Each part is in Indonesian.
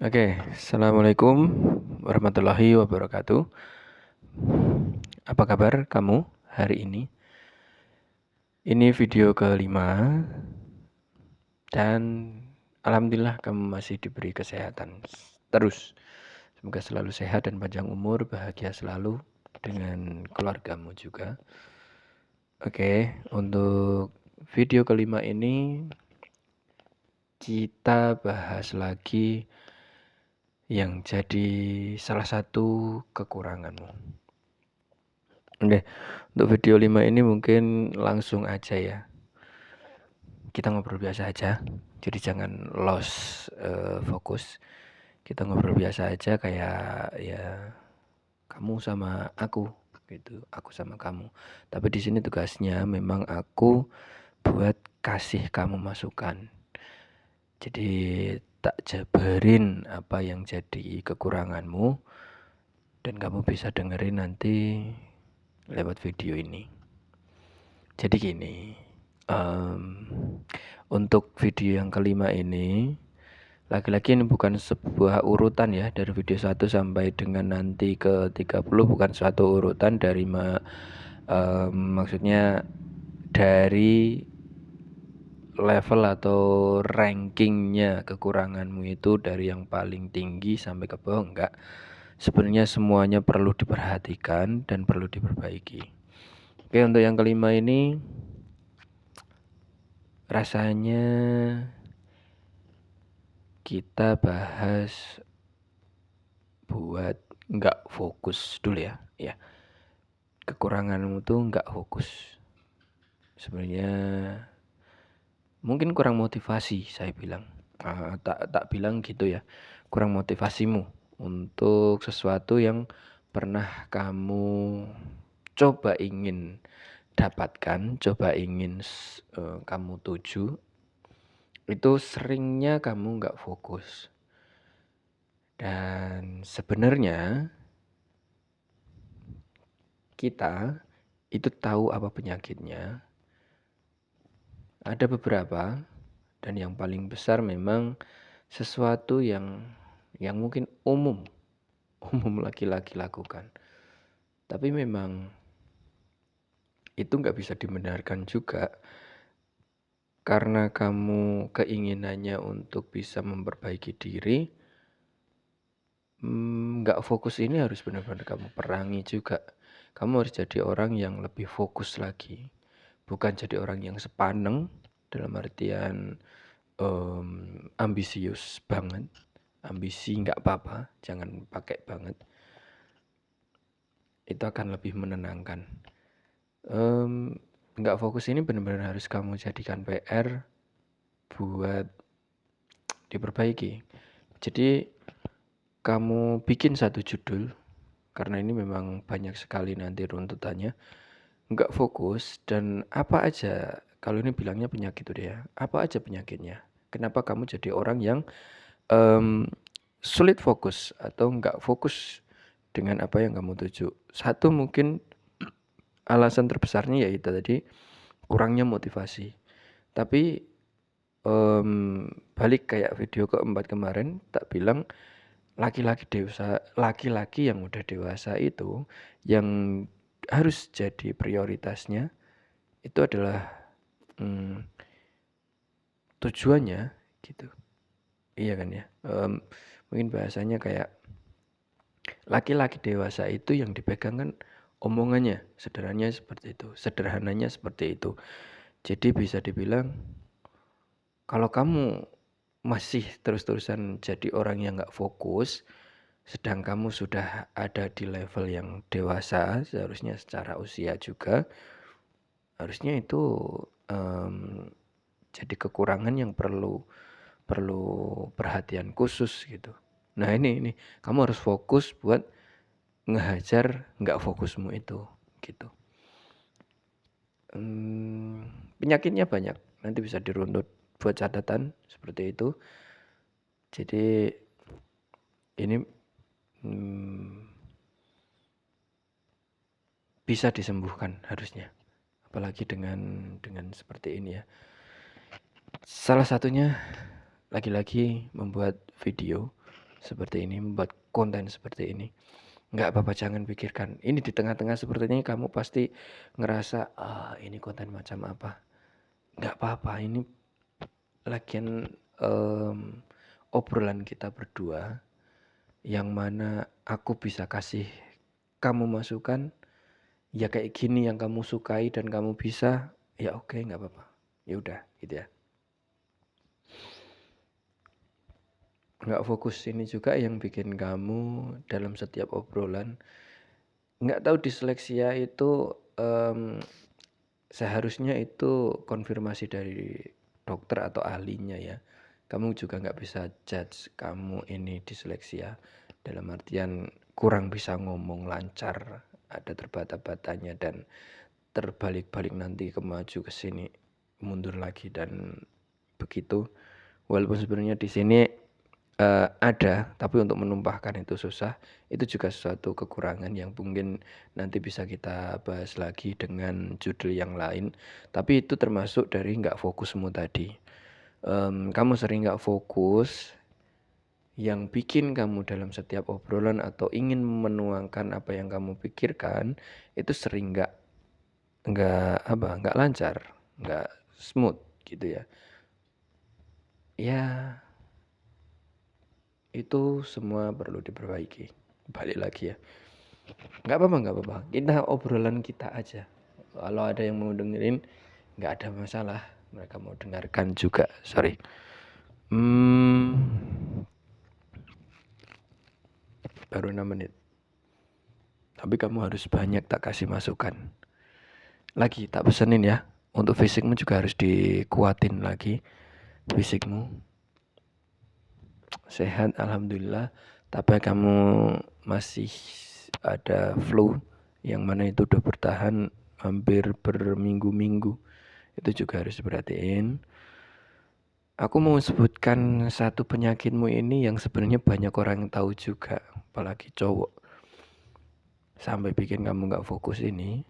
Oke, assalamualaikum warahmatullahi wabarakatuh. Apa kabar kamu hari ini? Ini video kelima dan alhamdulillah kamu masih diberi kesehatan terus. Semoga selalu sehat dan panjang umur, bahagia selalu dengan keluargamu juga. Oke, untuk video kelima ini kita bahas lagi yang jadi salah satu kekuranganmu. Oke, untuk video 5 ini mungkin langsung aja ya. Kita ngobrol biasa aja. Jadi jangan lost fokus. Kita ngobrol biasa aja kayak ya kamu sama aku gitu, aku sama kamu. Tapi di sini tugasnya memang aku buat kasih kamu masukan. Jadi tak jabarin apa yang jadi kekuranganmu dan kamu bisa dengerin nanti lewat video ini. Jadi gini, untuk video yang kelima ini, lagi-lagi ini bukan sebuah urutan ya, dari video 1 sampai dengan nanti ke 30 bukan suatu urutan dari maksudnya dari level atau rankingnya kekuranganmu itu dari yang paling tinggi sampai ke bawah enggak. Sebenarnya semuanya perlu diperhatikan dan perlu diperbaiki. Oke, untuk yang kelima ini rasanya kita bahas buat nggak fokus dulu ya. Kekuranganmu tuh nggak fokus. Sebenarnya mungkin kurang motivasi saya bilang. Tak bilang gitu ya. Kurang motivasimu untuk sesuatu yang pernah kamu coba ingin dapatkan, coba ingin kamu tuju. Itu seringnya kamu nggak fokus. Dan sebenarnya kita itu tahu apa penyakitnya. Ada beberapa dan yang paling besar memang sesuatu yang mungkin umum laki-laki lakukan. Tapi memang itu nggak bisa dibenarkan juga karena kamu keinginannya untuk bisa memperbaiki diri. Nggak fokus ini harus benar-benar kamu perangi juga. Kamu harus jadi orang yang lebih fokus lagi. Bukan jadi orang yang sepaneng dalam artian ambisius banget. Ambisi nggak apa-apa, jangan pakai banget. Itu akan lebih menenangkan. Nggak fokus ini benar-benar harus kamu jadikan PR buat diperbaiki. Jadi kamu bikin satu judul, karena ini memang banyak sekali nanti runtutannya. Nggak fokus dan apa aja, kalau ini bilangnya penyakit udah ya, apa aja penyakitnya? Kenapa kamu jadi orang yang sulit fokus atau nggak fokus dengan apa yang kamu tuju? Satu mungkin alasan terbesarnya yaitu tadi kurangnya motivasi. Tapi balik kayak video keempat kemarin, tak bilang laki-laki yang udah dewasa itu yang harus jadi prioritasnya itu adalah tujuannya gitu. Iya kan ya. Mungkin bahasanya kayak laki-laki dewasa itu yang dipegang kan omongannya, sederhananya seperti itu. Jadi bisa dibilang kalau kamu masih terus-terusan jadi orang yang nggak fokus, sedang kamu sudah ada di level yang dewasa, seharusnya secara usia juga, harusnya itu jadi kekurangan yang perlu perhatian khusus gitu. Nah ini kamu harus fokus buat ngehajar nggak fokusmu itu gitu. Penyakitnya banyak, nanti bisa diruntut buat catatan seperti itu. Jadi ini bisa disembuhkan harusnya, apalagi dengan seperti ini ya. Salah satunya lagi-lagi membuat video seperti ini, membuat konten seperti ini. Nggak apa-apa, jangan pikirkan. Ini di tengah-tengah seperti ini kamu pasti ngerasa, ini konten macam apa. Nggak apa-apa, ini lagian obrolan kita berdua, yang mana aku bisa kasih kamu masukan, ya kayak gini yang kamu sukai dan kamu bisa, ya oke, nggak apa-apa. Ya udah, gitu ya. Nggak fokus ini juga yang bikin kamu dalam setiap obrolan. Nggak tahu disleksia itu seharusnya itu konfirmasi dari dokter atau ahlinya ya. Kamu juga nggak bisa judge kamu ini disleksia dalam artian kurang bisa ngomong lancar, ada terbata-batanya dan terbalik-balik nanti ke maju ke sini, mundur lagi dan begitu. Walaupun sebenarnya di sini ada, tapi untuk menumpahkan itu susah. Itu juga suatu kekurangan yang mungkin nanti bisa kita bahas lagi dengan judul yang lain. Tapi itu termasuk dari nggak fokusmu tadi. Kamu sering nggak fokus, yang bikin kamu dalam setiap obrolan atau ingin menuangkan apa yang kamu pikirkan itu sering nggak lancar, nggak smooth gitu ya. Ya, itu semua perlu diperbaiki. Balik lagi ya. Nggak apa-apa. Kita obrolan kita aja. Kalau ada yang mau dengerin, nggak ada masalah. Mereka mau dengarkan juga. Sorry. Baru 6 menit. Tapi kamu harus banyak tak kasih masukan. Lagi tak pesenin ya. Untuk fisikmu juga harus dikuatin lagi. Fisikmu sehat alhamdulillah. Tapi kamu masih ada flu yang mana itu udah bertahan hampir berminggu-minggu. Itu juga harus diperhatiin. Aku mau sebutkan satu penyakitmu ini yang sebenarnya banyak orang yang tahu juga, apalagi cowok. Sampai bikin kamu gak fokus ini.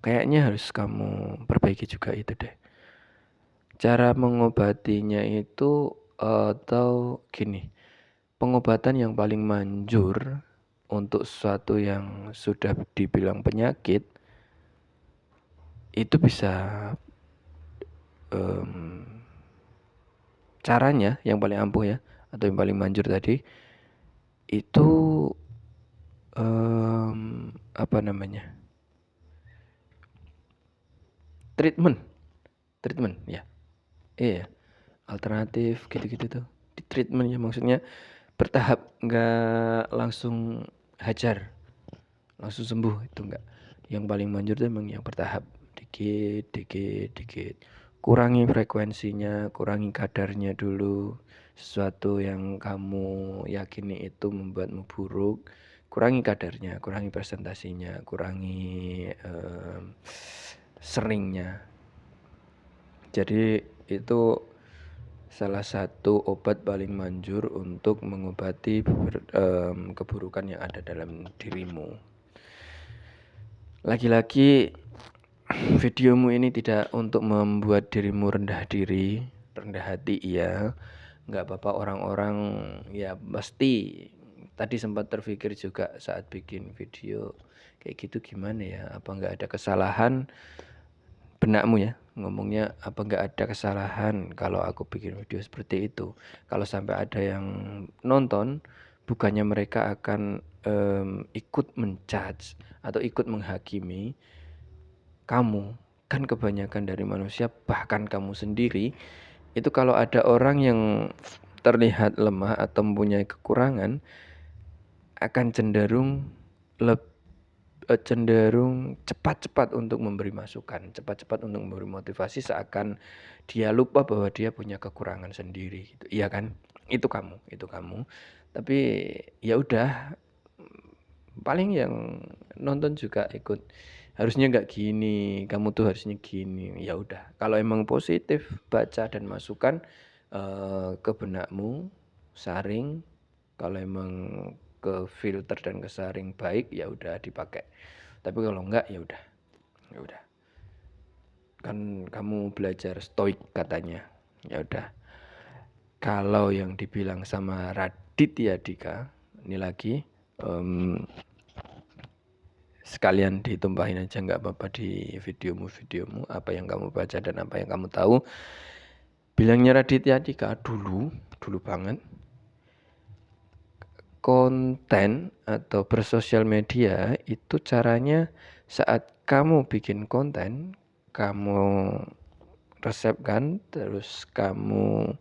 Kayaknya harus kamu perbaiki juga itu deh. Cara mengobatinya itu atau gini, pengobatan yang paling manjur untuk sesuatu yang sudah dibilang penyakit itu bisa caranya yang paling ampuh ya atau yang paling manjur tadi itu apa namanya, treatment ya, iya alternatif gitu-gitu tuh di treatment ya, maksudnya bertahap, nggak langsung hajar langsung sembuh, itu enggak. Yang paling manjur itu emang yang bertahap, dikit. Kurangi frekuensinya, kurangi kadarnya dulu. Sesuatu yang kamu yakini itu membuatmu buruk, kurangi kadarnya, kurangi presentasinya, kurangi seringnya. Jadi itu salah satu obat paling manjur untuk mengobati keburukan yang ada dalam dirimu. Lagi-lagi videomu ini tidak untuk membuat dirimu rendah diri, rendah hati ya. Nggak apa-apa, orang-orang ya pasti tadi sempat terpikir juga saat bikin video kayak gitu, gimana ya, apa nggak ada kesalahan benakmu ya, ngomongnya apa nggak ada kesalahan kalau aku bikin video seperti itu. Kalau sampai ada yang nonton, bukannya mereka akan ikut menjudge atau ikut menghakimi kamu. Kan kebanyakan dari manusia, bahkan kamu sendiri, itu kalau ada orang yang terlihat lemah atau mempunyai kekurangan, akan cenderung cepat-cepat untuk memberi masukan, cepat-cepat untuk memberi motivasi, seakan dia lupa bahwa dia punya kekurangan sendiri gitu. Iya kan? Itu kamu. Tapi ya udah, paling yang nonton juga ikut, harusnya nggak gini, kamu tuh harusnya gini. Ya udah, kalau emang positif baca dan masukan ke benakmu, saring. Kalau emang ke filter dan ke saring baik, ya udah dipakai. Tapi kalau enggak, ya udah. Kan kamu belajar stoik katanya. Ya udah. kalau yang dibilang sama Raditya Dika, ini lagi sekalian ditumpahin aja nggak apa-apa di videomu apa yang kamu baca dan apa yang kamu tahu. Bilangnya Raditya Dika dulu banget, konten atau bersosial media itu caranya saat kamu bikin konten, kamu resepkan, terus kamu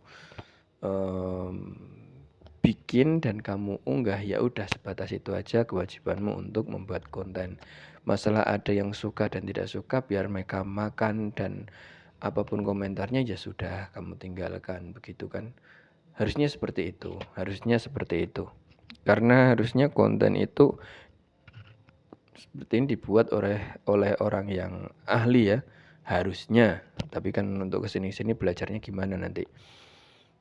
bikin dan kamu unggah, ya udah sebatas itu aja kewajibanmu untuk membuat konten. Masalah ada yang suka dan tidak suka, biar mereka makan dan apapun komentarnya ya sudah kamu tinggalkan, begitu kan. Harusnya seperti itu, karena harusnya konten itu seperti ini dibuat oleh orang yang ahli ya, harusnya. Tapi kan untuk kesini belajarnya gimana nanti.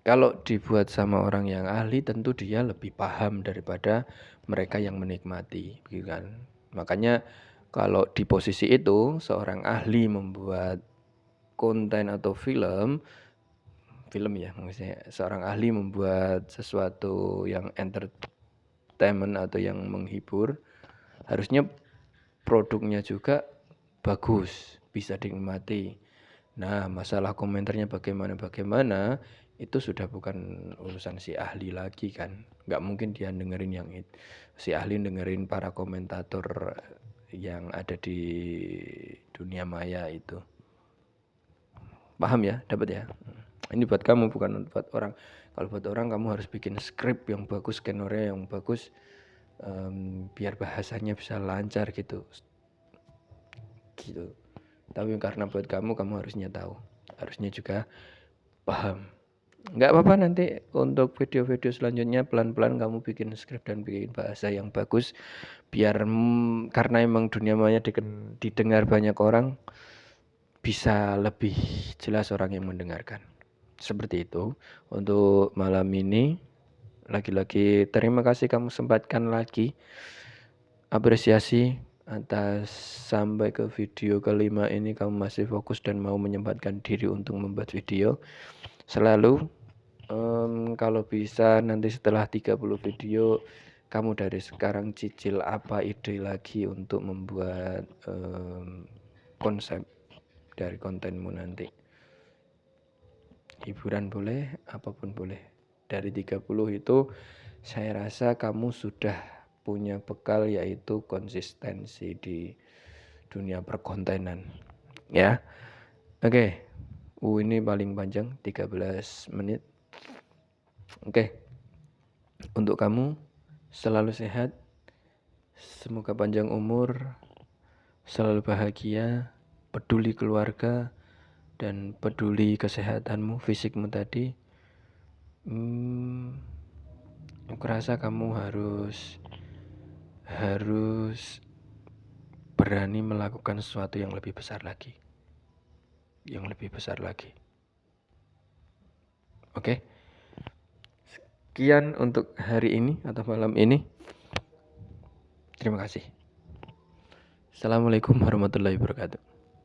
Kalau dibuat sama orang yang ahli, tentu dia lebih paham daripada mereka yang menikmati, gitu kan. Makanya kalau di posisi itu seorang ahli membuat konten atau film ya, maksudnya seorang ahli membuat sesuatu yang entertainment atau yang menghibur, harusnya produknya juga bagus, bisa dinikmati. Nah, masalah komentarnya bagaimana itu sudah bukan urusan si ahli lagi kan. Nggak mungkin dia dengerin yang itu. Si ahli dengerin para komentator yang ada di dunia maya itu. Paham ya? Dapat ya? Ini buat kamu, bukan buat orang. Kalau buat orang kamu harus bikin skrip yang bagus, skenario yang bagus, biar bahasanya bisa lancar gitu. Tapi karena buat kamu harusnya tahu, harusnya juga paham. Nggak apa-apa, nanti untuk video-video selanjutnya pelan-pelan kamu bikin skrip dan bikin bahasa yang bagus, biar karena emang dunia maya didengar banyak orang, bisa lebih jelas orang yang mendengarkan. Seperti itu untuk malam ini. Lagi-lagi terima kasih kamu sempatkan lagi, apresiasi atas sampai ke video kelima ini kamu masih fokus dan mau menyempatkan diri untuk membuat video. Selalu kalau bisa nanti setelah 30 video kamu dari sekarang cicil apa ide lagi untuk membuat konsep dari kontenmu nanti. Hiburan boleh, apapun boleh. Dari 30 itu saya rasa kamu sudah punya bekal, yaitu konsistensi di dunia perkontenan. Ya. Oke. Ini paling panjang 13 menit. Oke. Untuk kamu selalu sehat. Semoga panjang umur, selalu bahagia, peduli keluarga dan peduli kesehatanmu, fisikmu tadi. Aku rasa kamu harus berani melakukan sesuatu yang lebih besar lagi. Oke. Sekian untuk hari ini atau malam ini. Terima kasih. Assalamualaikum warahmatullahi wabarakatuh.